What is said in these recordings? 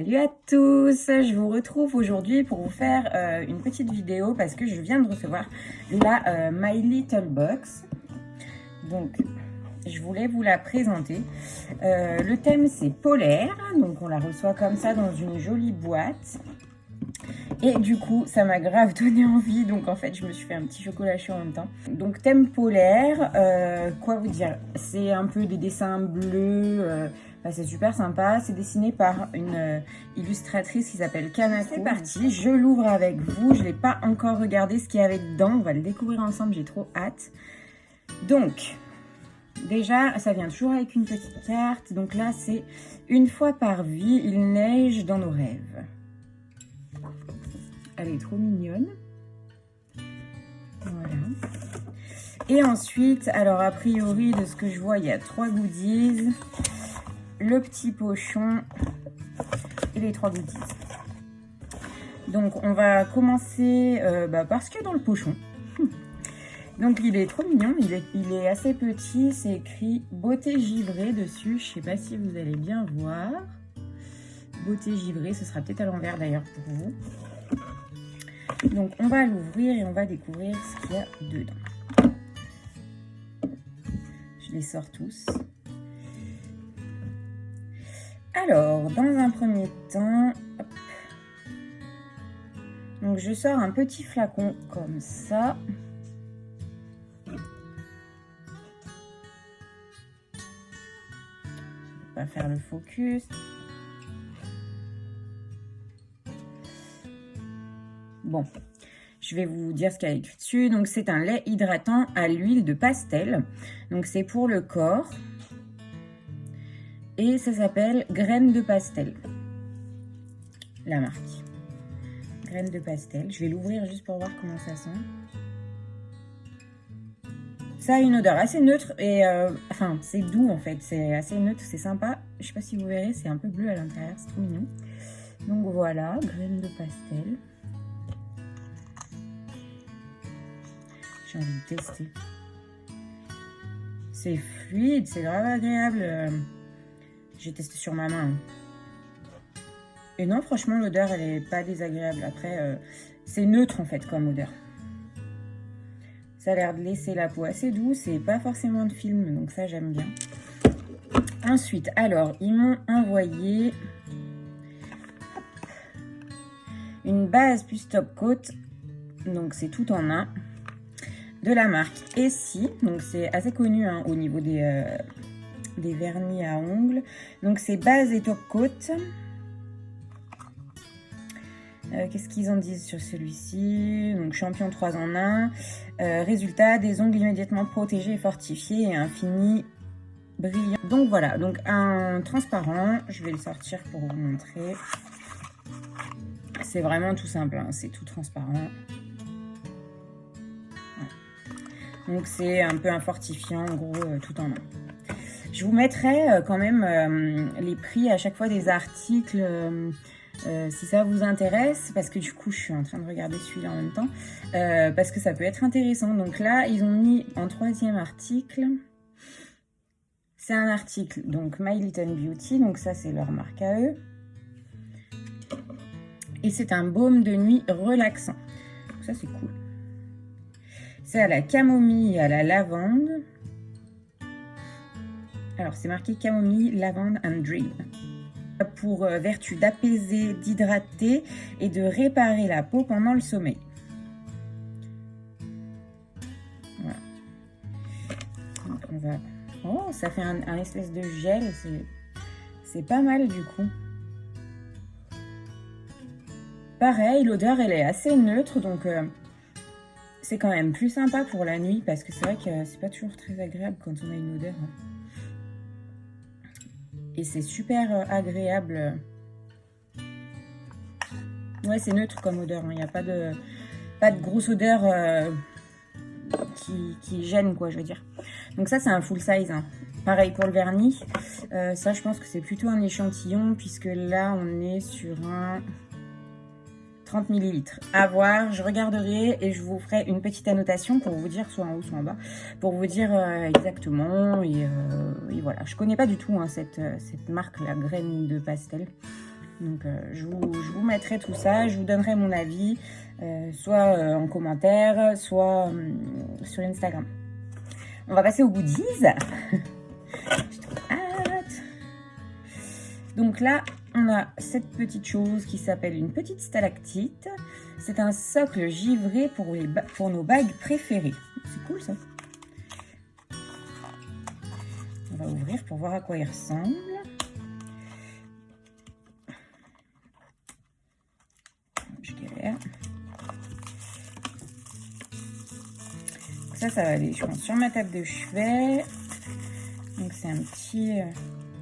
Salut à tous, je vous retrouve aujourd'hui pour vous faire une petite vidéo parce que je viens de recevoir la My Little Box. Donc, je voulais vous la présenter. Le thème c'est polaire, donc on la reçoit comme ça dans une jolie boîte. Et du coup, ça m'a grave donné envie, donc en fait, je me suis fait un petit chocolat chaud en même temps. Donc, thème polaire, quoi vous dire? C'est un peu des dessins bleus, c'est super sympa. C'est dessiné par une illustratrice qui s'appelle Kanako. C'est parti, je l'ouvre avec vous. Je ne l'ai pas encore regardé ce qu'il y avait dedans. On va le découvrir ensemble, j'ai trop hâte. Donc, déjà, ça vient toujours avec une petite carte. Donc là, c'est une fois par vie, il neige dans nos rêves. Elle est trop mignonne. Voilà. Et ensuite, alors a priori, de ce que je vois, il y a 3 goodies. Le petit pochon et les 3 goodies. Donc, on va commencer par ce qu'il y a dans le pochon. Donc, il est trop mignon. Il est assez petit. C'est écrit beauté givrée dessus. Je ne sais pas si vous allez bien voir. Beauté givrée. Ce sera peut-être à l'envers d'ailleurs pour vous. Donc, on va l'ouvrir et on va découvrir ce qu'il y a dedans. Je les sors tous. Alors, dans un premier temps, hop. Donc je sors un petit flacon comme ça. Je ne vais pas faire le focus. Bon, je vais vous dire ce qu'il y a écrit dessus. Donc, c'est un lait hydratant à l'huile de pastel. Donc, c'est pour le corps. Et ça s'appelle Graines de Pastel. La marque. Graines de Pastel. Je vais l'ouvrir juste pour voir comment ça sent. Ça a une odeur assez neutre et... enfin, c'est doux en fait. C'est assez neutre, c'est sympa. Je ne sais pas si vous verrez, c'est un peu bleu à l'intérieur. C'est trop mignon. Donc voilà, Graines de Pastel. J'ai envie de tester. C'est fluide, c'est grave agréable. J'ai testé sur ma main. Et non, franchement, l'odeur, elle est pas désagréable. Après, c'est neutre en fait comme odeur. Ça a l'air de laisser la peau assez douce et pas forcément de film. Donc ça, j'aime bien. Ensuite, alors, ils m'ont envoyé une base plus top coat. Donc c'est tout en un. De la marque Essie. Donc c'est assez connu hein, au niveau des vernis à ongles. Donc c'est base et top coat. Qu'est-ce qu'ils en disent sur celui-ci? Donc champion 3 en 1. Résultat, des ongles immédiatement protégés et fortifiés et un fini brillant. Donc voilà, donc un transparent. Je vais le sortir pour vous montrer. C'est vraiment tout simple, hein, c'est tout transparent. Donc c'est un peu un fortifiant, en gros, tout en un. Je vous mettrai quand même les prix à chaque fois des articles si ça vous intéresse, parce que du coup je suis en train de regarder celui-là en même temps, parce que ça peut être intéressant. Donc là, ils ont mis en 3e article, c'est un article, donc My Little Beauty, donc ça c'est leur marque à eux. Et c'est un baume de nuit relaxant. Donc ça c'est cool. C'est à la camomille et à la lavande. Alors, c'est marqué camomille, lavande and dream. Pour vertu d'apaiser, d'hydrater et de réparer la peau pendant le sommeil. Voilà. Donc, on va... Oh, ça fait un espèce de gel. C'est pas mal du coup. Pareil, l'odeur, elle est assez neutre. Donc... c'est quand même plus sympa pour la nuit parce que c'est vrai que c'est pas toujours très agréable quand on a une odeur. Et c'est super agréable. Ouais, c'est neutre comme odeur. Il n'y a pas de grosse odeur qui gêne, quoi, je veux dire. Donc ça, c'est un full size. Hein. Pareil pour le vernis. Ça, je pense que c'est plutôt un échantillon puisque là, on est sur un... 30 ml. À voir, je regarderai et je vous ferai une petite annotation pour vous dire, soit en haut, soit en bas, pour vous dire exactement. Et voilà, je connais pas du tout hein, cette marque, la Graines de Pastel. Donc je vous mettrai tout ça, je vous donnerai mon avis, soit en commentaire, soit sur Instagram. On va passer aux goodies. J'ai trop hâte. Donc là, on a cette petite chose qui s'appelle une petite stalactite. C'est un socle givré pour nos bagues préférées. C'est cool ça. On va ouvrir pour voir à quoi il ressemble. Je galère. Ça va aller, je pense, sur ma table de chevet. Donc c'est un petit...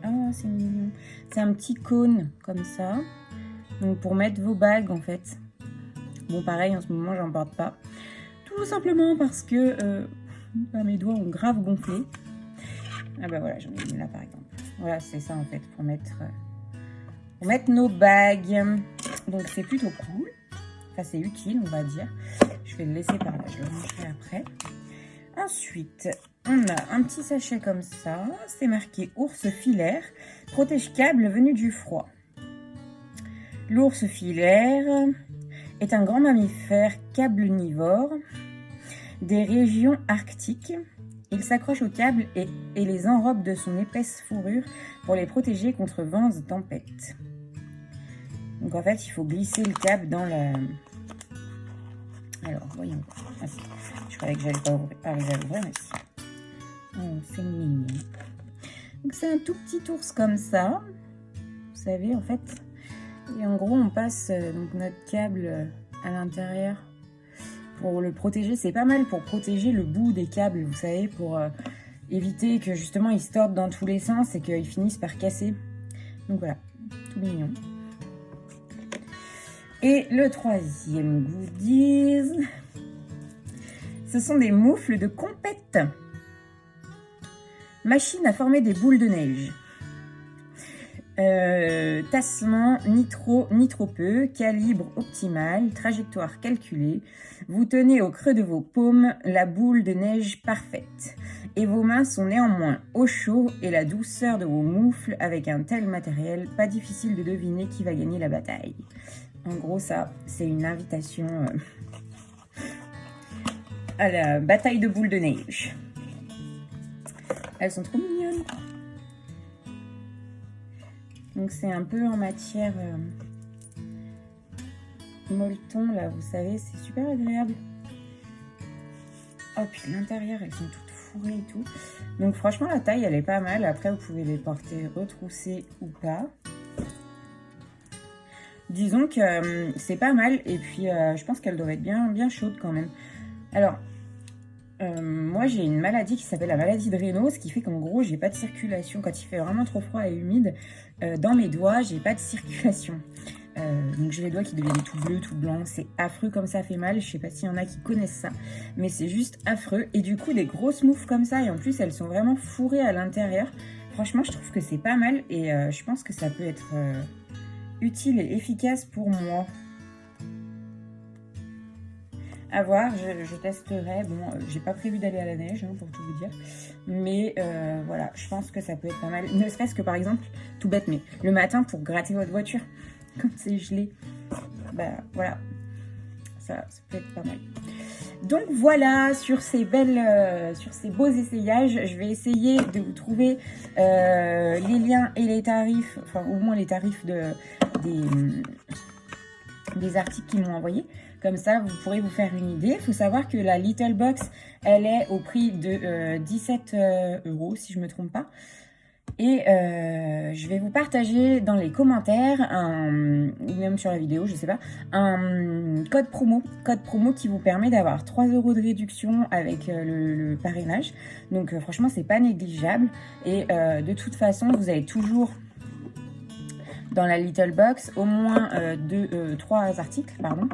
Oh, c'est mignon. C'est un petit cône comme ça. Donc pour mettre vos bagues en fait. Bon pareil, en ce moment j'en porte pas. Tout simplement parce que mes doigts ont grave gonflé. Ah bah voilà, j'en ai une là par exemple. Voilà, c'est ça en fait, pour mettre nos bagues. Donc c'est plutôt cool. Enfin c'est utile on va dire. Je vais le laisser par là, je le rangerai après. Ensuite, on a un petit sachet comme ça. C'est marqué ours filaire, protège-câble venu du froid. L'ours filaire est un grand mammifère câblenivore des régions arctiques. Il s'accroche aux câbles et les enrobe de son épaisse fourrure pour les protéger contre vents et tempêtes. Donc en fait, il faut glisser le câble dans la... Alors, voyons. Ah, je croyais que j'allais pas arriver à l'ouvrir, mais si. Oh, c'est mignon. Donc c'est un tout petit ours comme ça. Vous savez, en fait. Et en gros, on passe donc notre câble à l'intérieur pour le protéger. C'est pas mal pour protéger le bout des câbles, vous savez, pour éviter que justement ils se tordent dans tous les sens et qu'ils finissent par casser. Donc voilà, tout mignon. Et le troisième goodies, ce sont des moufles de compète. Machine à former des boules de neige. Tassement ni trop peu, calibre optimal, trajectoire calculée. Vous tenez au creux de vos paumes la boule de neige parfaite. Et vos mains sont néanmoins au chaud et la douceur de vos moufles. Avec un tel matériel, pas difficile de deviner qui va gagner la bataille. En gros, ça, c'est une invitation à la bataille de boules de neige. Elles sont trop mignonnes. Donc, c'est un peu en matière molleton, là, vous savez, c'est super agréable. Oh, puis l'intérieur, elles sont toutes fourrées et tout. Donc, franchement, la taille, elle est pas mal. Après, vous pouvez les porter retroussées ou pas. Disons que c'est pas mal et puis je pense qu'elle doit être bien chaude quand même. Alors, moi j'ai une maladie qui s'appelle la maladie de Raynaud, ce qui fait qu'en gros j'ai pas de circulation. Quand il fait vraiment trop froid et humide, dans mes doigts j'ai pas de circulation. Donc j'ai les doigts qui deviennent tout bleus, tout blancs, c'est affreux comme ça fait mal. Je sais pas s'il y en a qui connaissent ça, mais c'est juste affreux. Et du coup des grosses moufles comme ça et en plus elles sont vraiment fourrées à l'intérieur. Franchement je trouve que c'est pas mal et je pense que ça peut être... utile et efficace pour moi. À voir, je testerai. Bon, j'ai pas prévu d'aller à la neige, hein, pour tout vous dire. Mais voilà, je pense que ça peut être pas mal. Ne serait-ce que par exemple, tout bête, mais le matin pour gratter votre voiture, quand c'est gelé. Bah voilà, ça peut être pas mal. Donc voilà, sur ces beaux essayages, je vais essayer de vous trouver les liens et les tarifs, enfin au moins les tarifs des articles qu'ils m'ont envoyés. Comme ça, vous pourrez vous faire une idée. Il faut savoir que la Little Box, elle est au prix de 17 € si je ne me trompe pas. Et je vais vous partager dans les commentaires, ou même sur la vidéo, je sais pas, un code promo qui vous permet d'avoir 3 € de réduction avec le parrainage. Donc franchement, c'est pas négligeable. Et de toute façon, vous avez toujours dans la Little Box au moins 3 articles, pardon,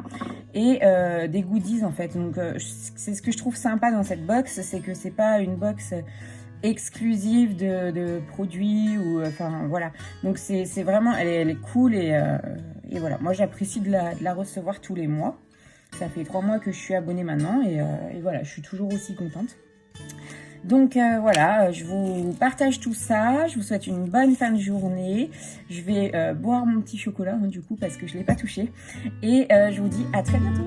et des goodies en fait. Donc c'est ce que je trouve sympa dans cette box, c'est que c'est pas une box exclusive de produits ou enfin voilà. Donc c'est vraiment, elle est cool et voilà. Moi j'apprécie de la recevoir tous les mois. Ça fait 3 mois que je suis abonnée maintenant et voilà, je suis toujours aussi contente. Donc voilà, je vous partage tout ça. Je vous souhaite une bonne fin de journée. Je vais boire mon petit chocolat du coup parce que je ne l'ai pas touché. Et je vous dis à très bientôt.